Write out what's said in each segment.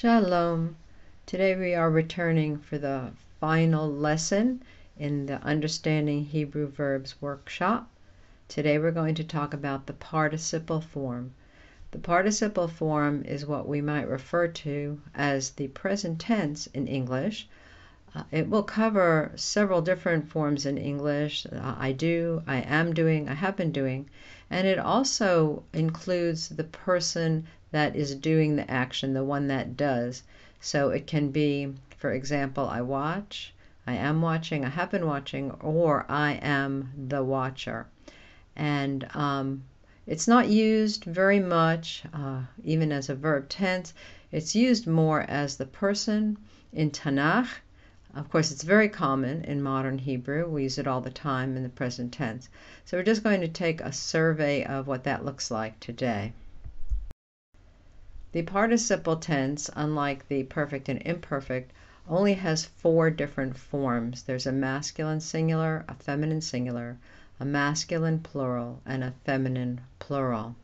Shalom. Today we are returning for the final lesson in the Understanding Hebrew Verbs workshop. Today we're going to talk about the participle form. The participle form is what we might refer to as the present tense in English. It will cover several different forms in English. I do, I am doing, I have been doing, and it also includes the person that is doing the action, the one that does. So it can be, for example, I watch, I am watching, I have been watching, or I am the watcher. And it's not used very much, even as a verb tense. It's used more as the person in Tanakh. Of course, it's very common in modern Hebrew. We use it all the time in the present tense. So we're just going to take a survey of what that looks like today. The participle tense, unlike the perfect and imperfect, only has 4 different forms. There's a masculine singular, a feminine singular, a masculine plural, and a feminine plural.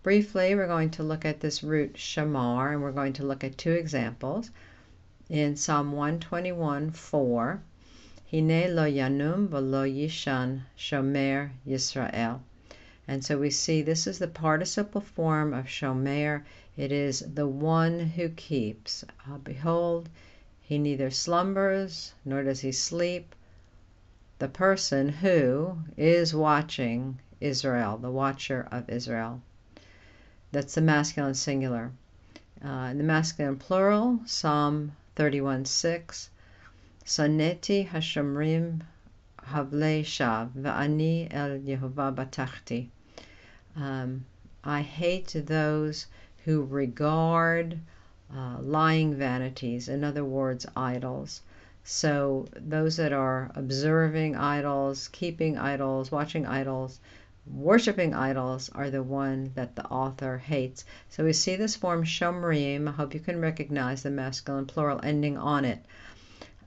Briefly, we're going to look at this root shamar, and we're going to look at 2 examples. In Psalm 121:4, Hine lo yanum v'lo yishan shomer Yisrael. And so we see this is the participle form of shomer. It is the one who keeps. Behold, he neither slumbers nor does he sleep. The person who is watching Israel, the watcher of Israel. That's the masculine singular. In the masculine plural, Psalm 31:6, Saneti hashomrim havlei shav va'ani el Yehovah batachti. I hate those who regard lying vanities, in other words, idols. So those that are observing idols, keeping idols, watching idols, worshipping idols are the one that the author hates. So we see this form shomrim. I hope you can recognize the masculine plural ending on it.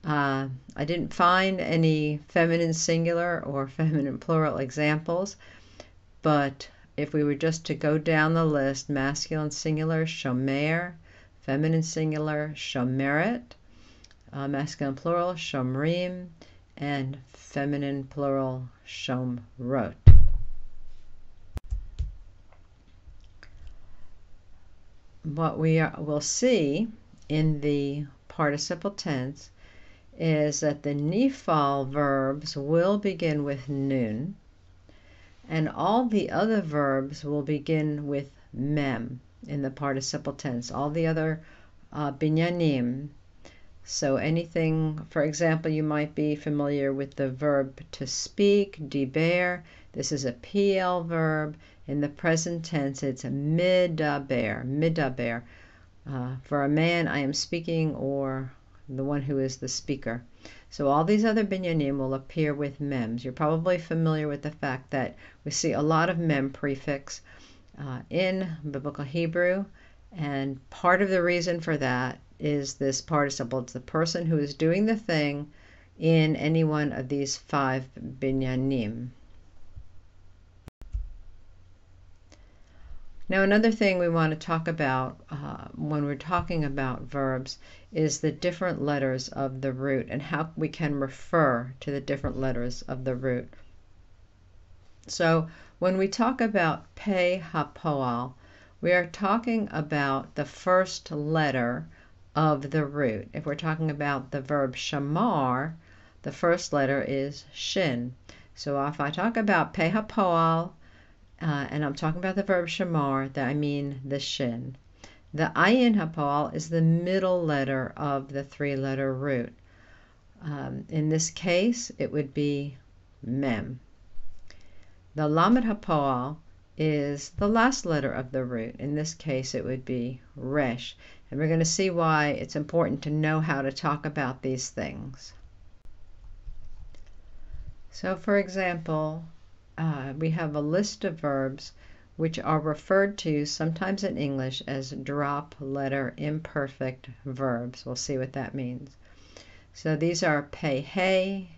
I didn't find any feminine singular or feminine plural examples, but if we were just to go down the list, masculine singular shomer, feminine singular shomeret, masculine plural shomrim, and feminine plural shomrot. What we will see in the participle tense is that the nifal verbs will begin with nun, and all the other verbs will begin with mem in the participle tense. All the other binyanim. So anything, for example, you might be familiar with the verb to speak, diber. This is a pu'al verb. In the present tense, it's midaber, midaber. For a man, I am speaking, or the one who is the speaker. So all these other binyanim will appear with mems. You're probably familiar with the fact that we see a lot of mem prefix in Biblical Hebrew, and part of the reason for that is this participle. It's the person who is doing the thing in any one of these 5 binyanim. Now, another thing we want to talk about when we're talking about verbs is the different letters of the root and how we can refer to the different letters of the root. So when we talk about hitpa'el, we are talking about the first letter of the root. If we're talking about the verb shamar, the first letter is shin. So if I talk about hitpa'el, and I'm talking about the verb shamar, that I mean the shin. The ayin-vav is the middle letter of the 3-letter root. In this case, it would be mem. The lamed-vav is the last letter of the root. In this case, it would be resh. And we're going to see why it's important to know how to talk about these things. So, for example, we have a list of verbs which are referred to sometimes in English as drop letter imperfect verbs. We'll see what that means. So these are pei he,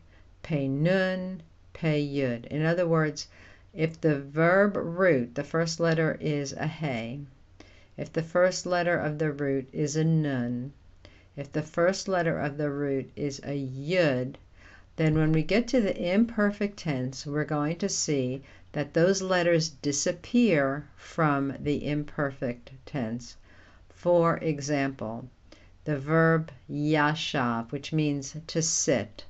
pei nun, pei yud. In other words, if the verb root, the first letter is a he, if the first letter of the root is a nun, if the first letter of the root is a yud, then when we get to the imperfect tense, we're going to see that those letters disappear from the imperfect tense. For example, the verb yashav, which means to sit.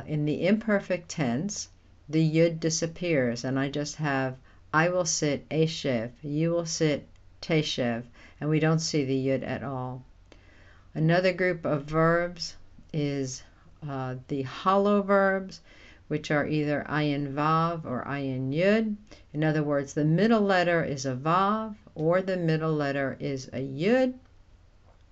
In the imperfect tense, the yud disappears, and I just have, I will sit eshev, you will sit teshev, and we don't see the yud at all. Another group of verbs is the hollow verbs, which are either ayin-vav or ayin-yud. In other words, the middle letter is a vav or the middle letter is a yud.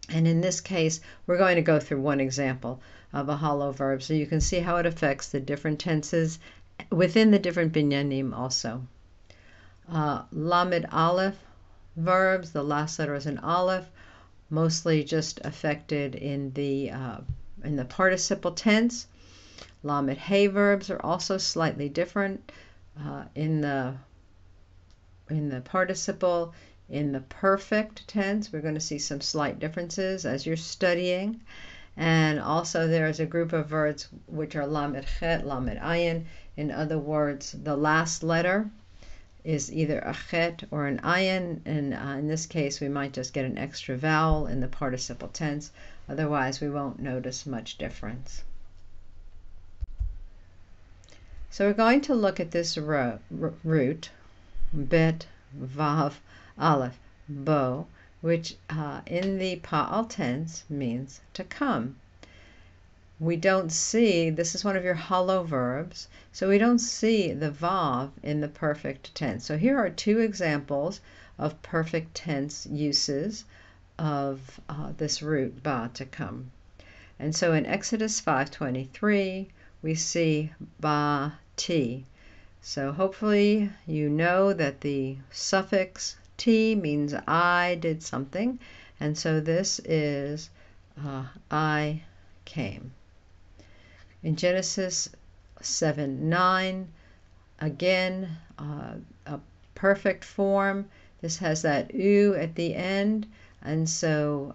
And in this case, we're going to go through one example of a hollow verb so you can see how it affects the different tenses within the different binyanim also. Lamed aleph verbs, the last letter is an aleph, mostly just affected in the participle tense. Lamed hey verbs are also slightly different in the participle. In the perfect tense, we're going to see some slight differences as you're studying. And also there is a group of verbs which are lamed chet, lamed ayin. In other words, the last letter is either a chet or an ayin, and in this case we might just get an extra vowel in the participle tense. Otherwise we won't notice much difference. So we're going to look at this root, bet, vav, aleph, bo, which in the pu'al tense means to come. We don't see, this is one of your hollow verbs, so we don't see the vav in the perfect tense. So here are two examples of perfect tense uses of this root ba, to come. And so in Exodus 5:23 we see ba ti. So hopefully you know that the suffix ti means I did something, and so this is I came. In Genesis 7:9, again, a perfect form. This has that u at the end, and so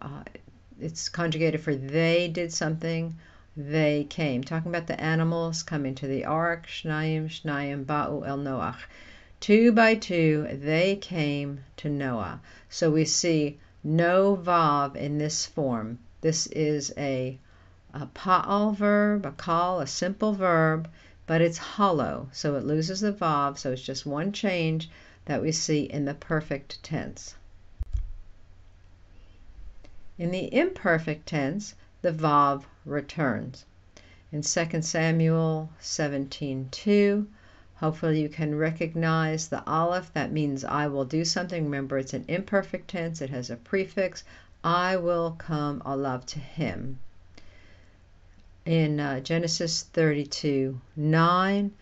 it's conjugated for they did something, they came. Talking about the animals coming to the ark, shnayim, shnayim, ba'u el Noach. 2 by 2, they came to Noah. So we see no vav in this form. This is a pu'al verb, a call, a simple verb, but it's hollow, so it loses the vav, so it's just one change that we see in the perfect tense. In the imperfect tense, the vav returns. In 2 Samuel 17:2, hopefully you can recognize the aleph, that means I will do something. Remember, it's an imperfect tense, it has a prefix. I will come alav, to him. In Genesis 32:9,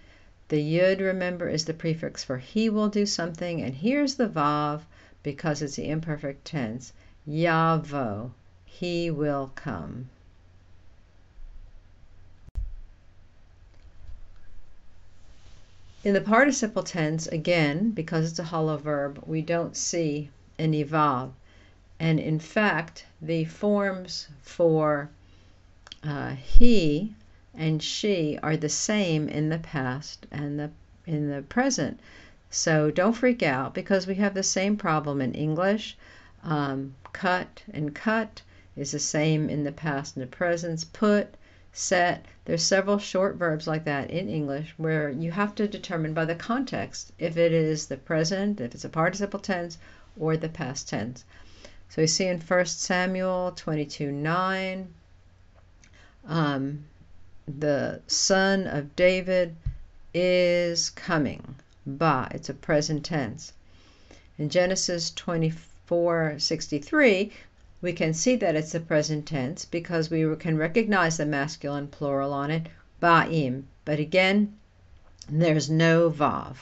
the yud, remember, is the prefix for he will do something, and here's the vav because it's the imperfect tense. Yavo, he will come. In the participle tense, again, because it's a hollow verb, we don't see any vav. And in fact, the forms for he and she are the same in the past and in the present. So don't freak out, because we have the same problem in English. Cut and cut is the same in the past and the present. Put, set, there's several short verbs like that in English where you have to determine by the context if it is the present, if it's a participle tense, or the past tense. So we see in 1 Samuel 22:9, the son of David is coming. Ba, it's a present tense. In Genesis 24:63, we can see that it's the present tense because we can recognize the masculine plural on it, ba'im. But again, there's no vav.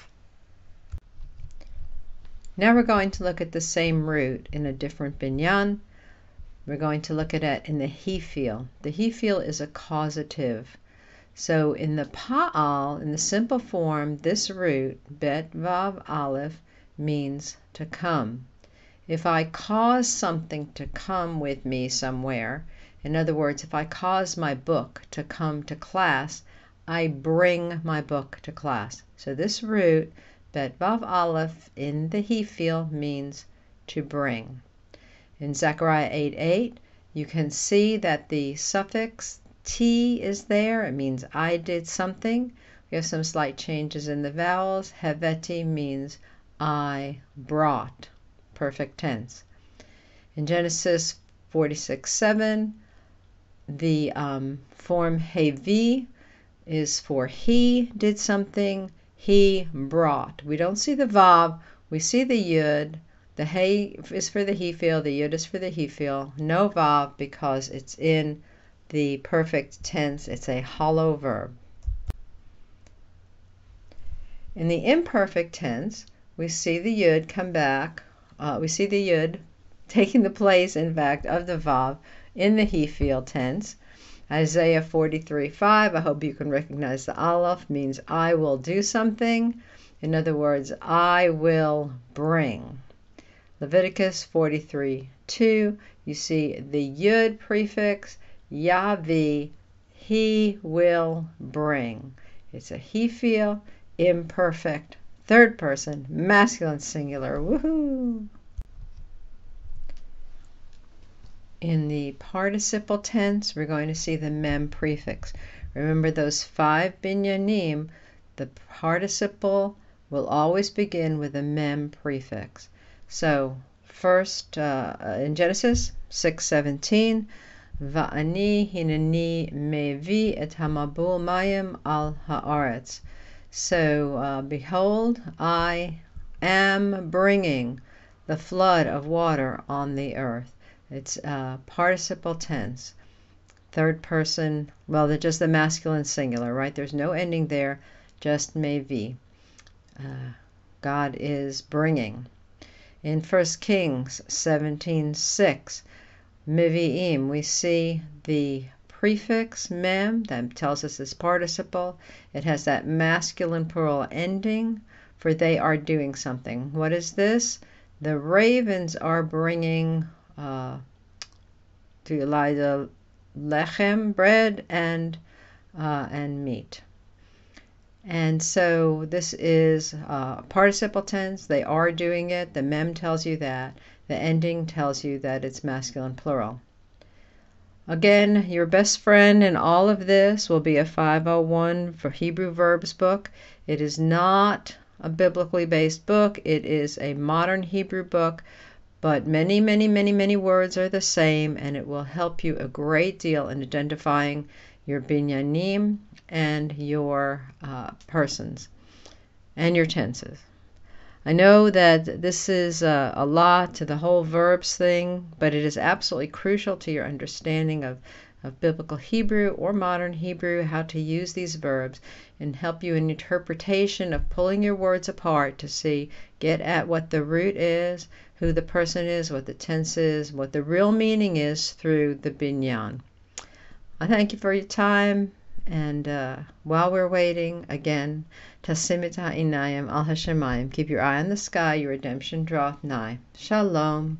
Now we're going to look at the same root in a different binyan. We're going to look at it in the hitpa'el. The hitpa'el is a causative. So in the pu'al, in the simple form, this root, bet, vav, aleph, means to come. if I cause something to come with me somewhere, in other words, if I cause my book to come to class, I bring my book to class. So this root, bet vav aleph, in the he feel means to bring. In Zechariah 8:8, you can see that the suffix T is there. It means I did something. We have some slight changes in the vowels. Heveti means I brought. Perfect tense. In Genesis 46:7, the form hevi is for he did something, he brought. We don't see the vav, we see the yud. The hey is for the he feel, the yud is for the he feel. No vav because it's in the perfect tense. It's a hollow verb. In the imperfect tense, we see the yud come back. We see the yud taking the place, in fact, of the vav in the he feel tense. Isaiah 43:5, I hope you can recognize the aleph, means I will do something. In other words, I will bring. Leviticus 43:2, you see the yud prefix, yavi, he will bring. It's a he feel, imperfect, third person, masculine singular. Woohoo! In the participle tense, we're going to see the mem prefix. Remember those 5 binyanim, the participle will always begin with a mem prefix. So first, in Genesis 6:17, Va'ani hineni mevi et hamabul mayim al haaretz. So behold, I am bringing the flood of water on the earth. It's participle tense, third person. Well, they're just the masculine singular, right? There's no ending there, just mevi. God is bringing. In 1 Kings 17:6, mevi'im, we see the prefix mem that tells us it's participle. It has that masculine plural ending, for they are doing something. What is this? The ravens are bringing to Elijah lechem, bread, and meat. And so this is participle tense. They are doing it. The mem tells you that. The ending tells you that it's masculine plural. Again, your best friend in all of this will be a 501 for Hebrew verbs book. It is not a biblically based book. It is a modern Hebrew book, but many, many, many, many words are the same, and it will help you a great deal in identifying your binyanim and your persons and your tenses. I know that this is a lot to the whole verbs thing, but it is absolutely crucial to your understanding of biblical Hebrew or modern Hebrew, how to use these verbs, and help you in interpretation of pulling your words apart to get at what the root is, who the person is, what the tense is, what the real meaning is through the binyan. I thank you for your time, and while we're waiting, again, tasimit ha'inayim al hashemayim, keep your eye on the sky, your redemption draweth nigh. Shalom.